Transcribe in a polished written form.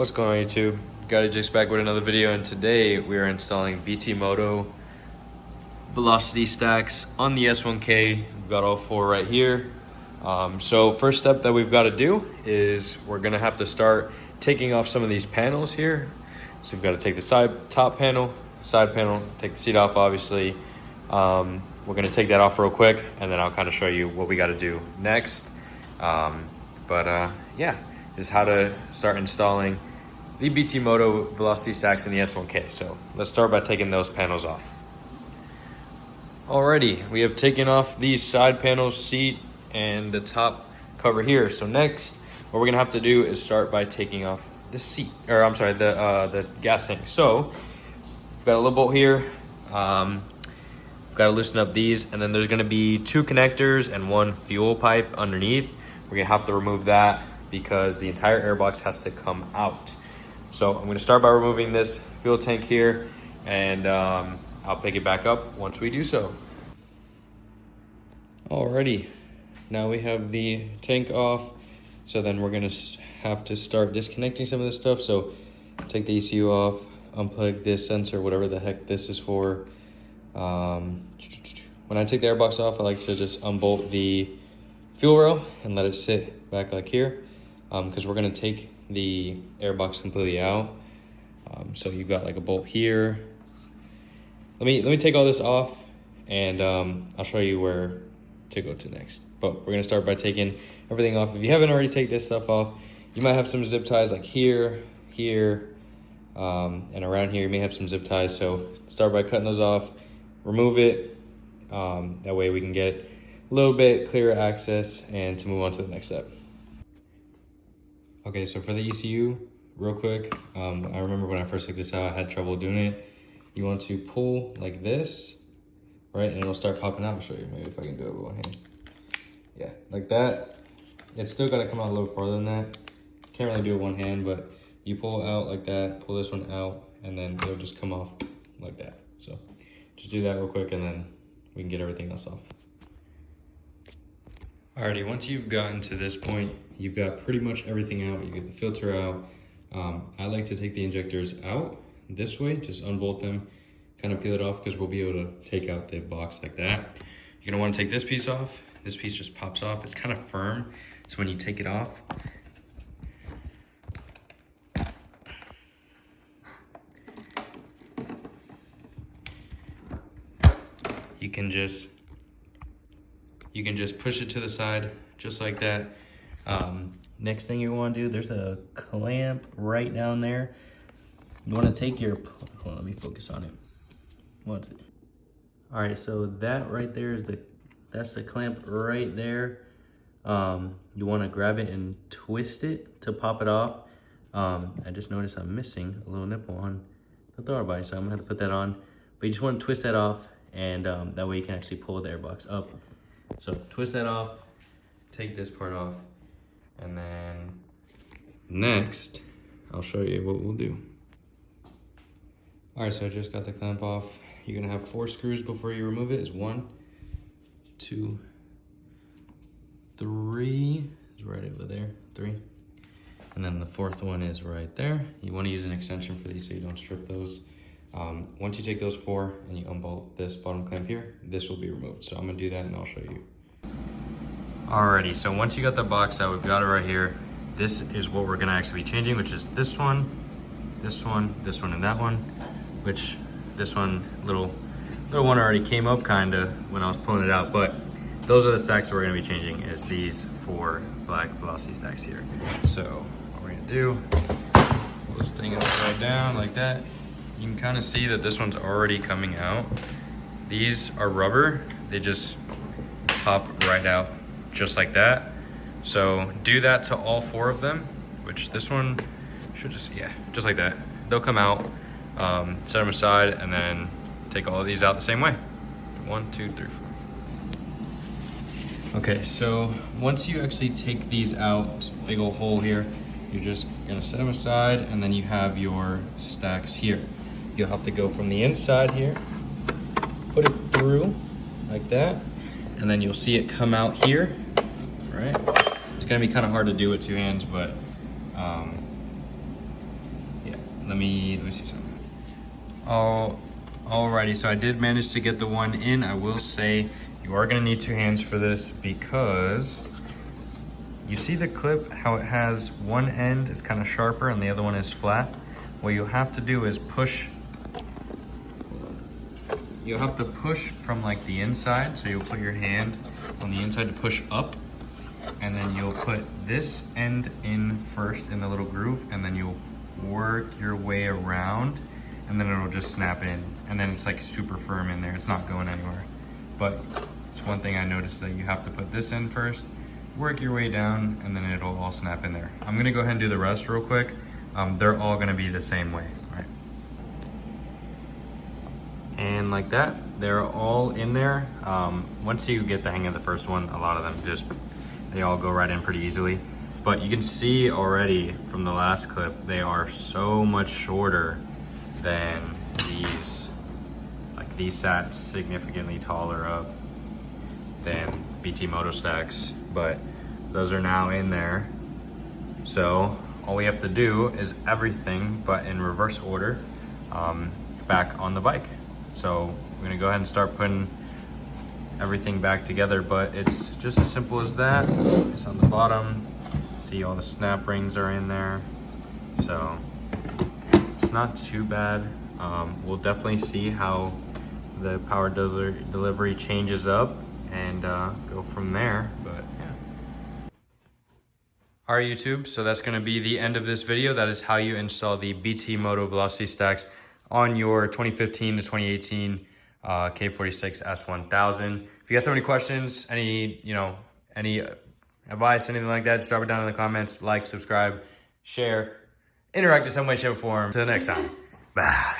What's going on YouTube? Gottigix back with another video, and today we are installing BT MOTO velocity stacks on the S1000. We've got all four right here. So first step that we've got to do is we're gonna have to start taking off some of these panels here. So we've got to take the top panel, side panel, take the seat off obviously. We're gonna take that off real quick and then I'll kind of show you what we got to do next. Yeah, this is how to start installing the BT MOTO velocity stacks in the S1000. So let's start by taking those panels off. Alrighty, we have taken off these side panels, seat, and the top cover here. So next, what we're gonna have to do is start by taking off the seat, or I'm sorry, the gas tank. So we've got a little bolt here. We've got to loosen up these, and then there's gonna be two connectors and one fuel pipe underneath. We're gonna have to remove that because the entire airbox has to come out. So I'm gonna start by removing this fuel tank here, and I'll pick it back up once we do so. Alrighty, now we have the tank off. So then we're gonna have to start disconnecting some of this stuff. So take the ECU off, unplug this sensor, whatever the heck this is for. When I take the airbox off, I like to just unbolt the fuel rail and let it sit back like here, because we're gonna take the airbox completely out. So you've got like a bolt here. Let me take all this off, and I'll show you where to go to next. But we're gonna start by taking everything off. If you haven't already taken this stuff off, you might have some zip ties like here, and around here you may have some zip ties. So start by cutting those off, remove it. That way we can get a little bit clearer access and to move on to the next step. Okay, so for the ECU, real quick, I remember when I first took this out, I had trouble doing it. You want to pull like this, right? And it'll start popping out. I'll show you, maybe if I can do it with one hand. Yeah, like that. It's still gotta come out a little farther than that. Can't really do it one hand, but you pull out like that, pull this one out, and then it'll just come off like that. So just do that real quick and then we can get everything else off. Alrighty, once you've gotten to this point, you've got pretty much everything out. You get the filter out. I like to take the injectors out this way, just unbolt them, kind of peel it off because we'll be able to take out the box like that. You're gonna want to take this piece off. This piece just pops off. It's kind of firm, so when you take it off, you can just push it to the side, just like that. Next thing you want to do, there's a clamp right down there. You want to take your, hold on, let me focus on it. What's it? All right, so that right there is that's the clamp right there. You want to grab it and twist it to pop it off. I just noticed I'm missing a little nipple on the throttle body, so I'm gonna have to put that on. But you just want to twist that off, and that way you can actually pull the airbox up. So twist that off, take this part off, and then next, I'll show you what we'll do. All right, so I just got the clamp off. You're gonna have 4 screws before you remove it. It's 1, 2, 3, it's right over there, 3. And then the 4th one is right there. You wanna use an extension for these so you don't strip those. Once you take those 4 and you unbolt this bottom clamp here, this will be removed. So I'm gonna do that and I'll show you. Alrighty, so once you got the box out, we've got it right here. This is what we're gonna actually be changing, which is this one, this one, this one, and that one, which this one, little one already came up kinda when I was pulling it out, but those are the stacks that we're gonna be changing, is these 4 black velocity stacks here. So what we're gonna do, pull this thing upside down like that. You can kind of see that this one's already coming out. These are rubber. They just pop right out just like that. So do that to all 4 of them, which this one should just, yeah, just like that. They'll come out, set them aside, and then take all of these out the same way. 1, 2, 3, 4. Okay, so once you actually take these out, big old hole here, you're just gonna set them aside, and then you have your stacks here. You'll have to go from the inside here, put it through like that, and then you'll see it come out here, right? It's gonna be kind of hard to do with 2 hands, but let me see something. Oh, alrighty, so I did manage to get the one in. I will say you are gonna need 2 hands for this because you see the clip, how it has one end is kind of sharper and the other one is flat. What you have to do is push. You'll have to push from like the inside, so you'll put your hand on the inside to push up, and then you'll put this end in first in the little groove, and then you'll work your way around, and then it'll just snap in, and then it's like super firm in there. It's not going anywhere. But it's one thing I noticed, that you have to put this in first, work your way down, and then it'll all snap in there. I'm gonna go ahead and do the rest real quick. They're all gonna be the same way, right? And like that, they're all in there. Once you get the hang of the first one, a lot of them they all go right in pretty easily. But you can see already from the last clip, they are so much shorter than these. Like these sat significantly taller up than BT Moto stacks, but those are now in there. So all we have to do is everything but in reverse order back on the bike. So we're gonna go ahead and start putting everything back together, but it's just as simple as that. It's on the bottom. See, all the snap rings are in there. So it's not too bad. We'll definitely see how the power delivery changes up and go from there, but yeah. All right, YouTube, so that's gonna be the end of this video. That is how you install the BT Moto Velocity Stacks on your 2015 to 2018 K46 S1000. If you guys have any questions, any advice, anything like that, just drop it down in the comments. Like, subscribe, share, interact in some way, shape, or form. Till the next time, bye.